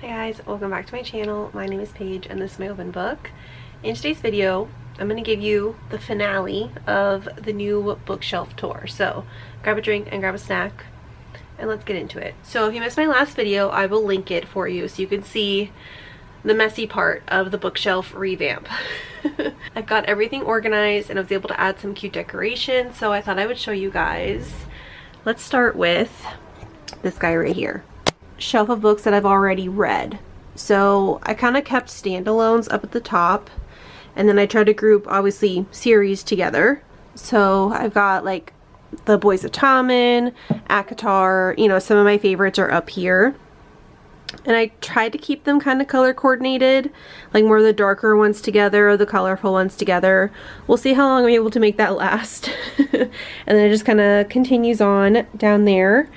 Hi guys, welcome back to my channel. My name is Paige and this is my open book. In today's video, I'm going to give you the finale of the new bookshelf tour. So grab a drink and grab a snack and let's get into it. So if you missed my last video, I will link it for you so you can see the messy part of the bookshelf revamp. I've got everything organized and I was able to add some cute decorations, so I thought I would show you guys. Let's start with this guy right here. Shelf of books that I've already read. So I kind of kept standalones up at the top and then I tried to group obviously series together. So I've got like The Boys of Tommen, ACOTAR, you know, some of my favorites are up here. And I tried to keep them kind of color coordinated, like more of the darker ones together or the colorful ones together. We'll see how long I'm able to make that last. And then it just kind of continues on down there.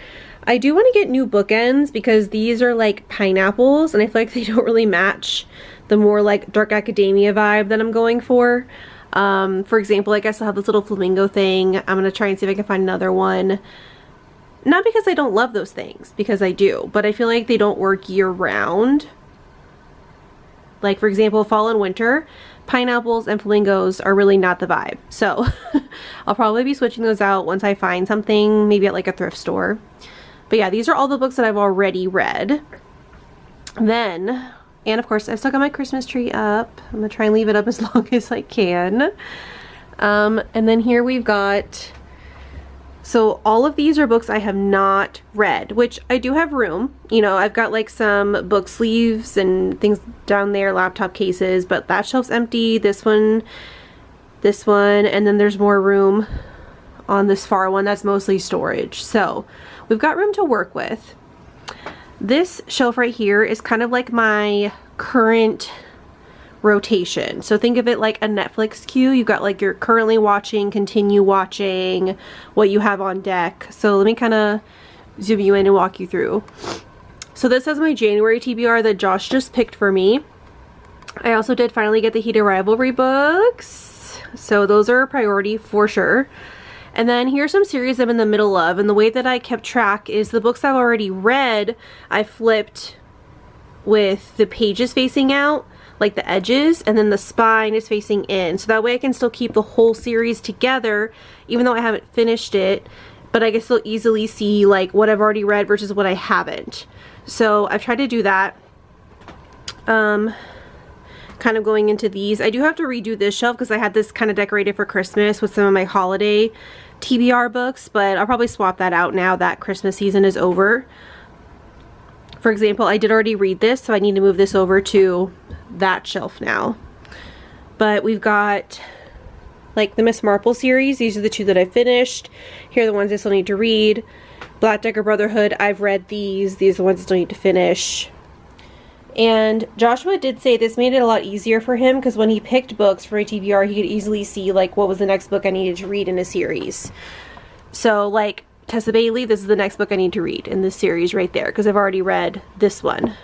I do want to get new bookends because these are like pineapples and I feel like they don't really match the more like dark academia vibe that I'm going for. For example, I guess I'll have this little flamingo thing. I'm going to try and see if I can find another one. Not because I don't love those things, because I do, but I feel like they don't work year round. Like for example, fall and winter, pineapples and flamingos are really not the vibe. So I'll probably be switching those out once I find something, maybe at like a thrift store. But yeah, these are all the books that I've already read. Then, and of course, I've still got my Christmas tree up. I'm gonna try and leave it up as long as I can. And then here we've got, so all of these are books I have not read, which I do have room. You know, I've got like some book sleeves and things down there, laptop cases, but that shelf's empty. This one, and then there's more room on this far one that's mostly storage. So we've got room to work with. This shelf right here is kind of like my current rotation. So think of it like a Netflix queue. You've got like you're currently watching, continue watching, what you have on deck. So let me kind of zoom you in and walk you through. So this is my January TBR that Josh just picked for me. I also did finally get the Heated Rivalry books. So those are a priority for sure. And then here's some series I'm in the middle of, and the way that I kept track is the books I've already read, I flipped with the pages facing out, like the edges, and then the spine is facing in. So that way I can still keep the whole series together, even though I haven't finished it, but I can still easily see like what I've already read versus what I haven't. So I've tried to do that. Kind of going into these. I do have to redo this shelf because I had this kind of decorated for Christmas with some of my holiday TBR books, but I'll probably swap that out now that Christmas season is over. For example, I did already read this, so I need to move this over to that shelf now. But we've got like the Miss Marple series. These are the two that I finished. Here are the ones I still need to read. Black Decker Brotherhood, I've read these. These are the ones I still need to finish. And Joshua did say this made it a lot easier for him because when he picked books for a TBR, he could easily see like what was the next book I needed to read in a series. So like Tessa Bailey, this is the next book I need to read in this series right there because I've already read this one.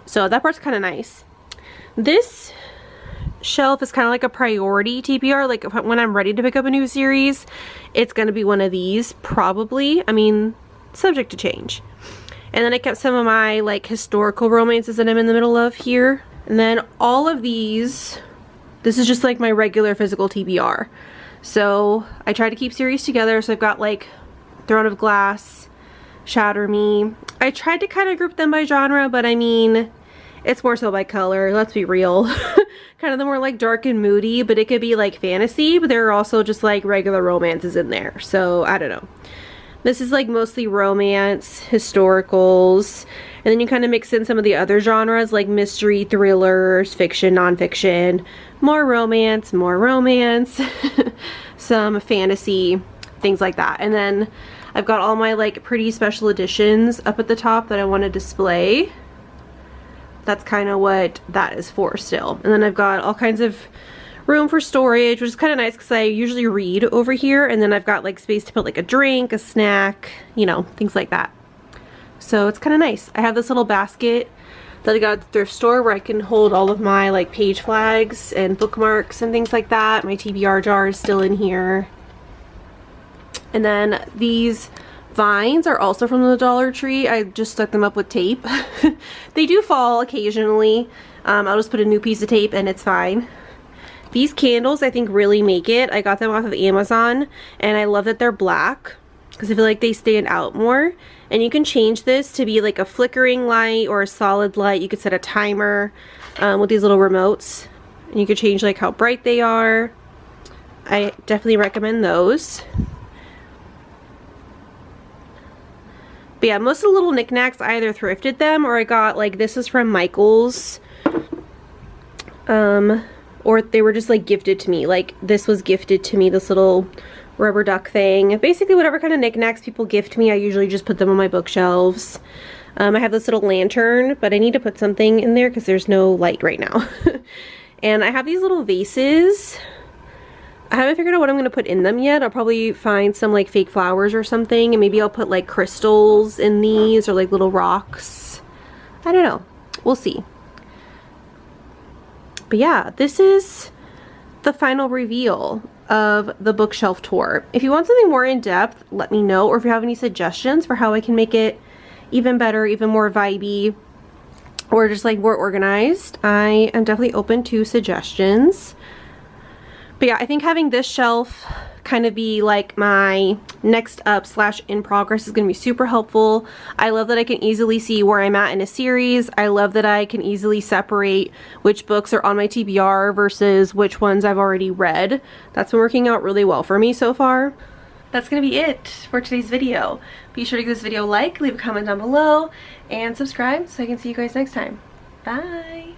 So that part's kind of nice. This shelf is kind of like a priority TBR. Like when I'm ready to pick up a new series, it's going to be one of these probably. I mean, subject to change. And then I kept some of my like historical romances that I'm in the middle of here. And then all of these, this is just like my regular physical TBR. So I try to keep series together. So I've got like Throne of Glass, Shatter Me. I tried to kind of group them by genre, but I mean, it's more so by color, let's be real. Kind of the more like dark and moody, but it could be like fantasy, but there are also just like regular romances in there. So I don't know. This is like mostly romance, historicals, and then you kind of mix in some of the other genres like mystery, thrillers, fiction, nonfiction, more romance, some fantasy, things like that. And then I've got all my like pretty special editions up at the top that I want to display. That's kind of what that is for still. And then I've got all kinds of room for storage, which is kind of nice because I usually read over here, and then I've got like space to put like a drink, a snack, you know, things like that. So it's kind of nice. I have this little basket that I got at the thrift store where I can hold all of my like page flags and bookmarks and things like that. My TBR jar is still in here. And then these vines are also from the Dollar Tree. I just stuck them up with tape. They do fall occasionally. I'll just put a new piece of tape and it's fine. These candles I think really make it. I got them off of Amazon and I love that they're black because I feel like they stand out more. And you can change this to be like a flickering light or a solid light. You could set a timer with these little remotes. And you could change like how bright they are. I definitely recommend those. But yeah, most of the little knickknacks, I either thrifted them or I got, like, this is from Michael's. Or they were just like gifted to me. Like this was gifted to me, this little rubber duck thing. Basically whatever kind of knickknacks people gift me, I usually just put them on my bookshelves. I have this little lantern, but I need to put something in there because there's no light right now. And I have these little vases. I haven't figured out what I'm going to put in them yet. I'll probably find some like fake flowers or something, and maybe I'll put like crystals in these or like little rocks. I don't know. We'll see. But yeah, this is the final reveal of the bookshelf tour. If you want something more in depth, let me know, or if you have any suggestions for how I can make it even better, even more vibey, or just like more organized, I am definitely open to suggestions. But yeah, I think having this shelf kind of be like my next up / in progress is going to be super helpful. I love that I can easily see where I'm at in a series. I love that I can easily separate which books are on my TBR versus which ones I've already read. That's been working out really well for me so far. That's going to be it for today's video. Be sure to give this video a like, leave a comment down below, and subscribe so I can see you guys next time. Bye!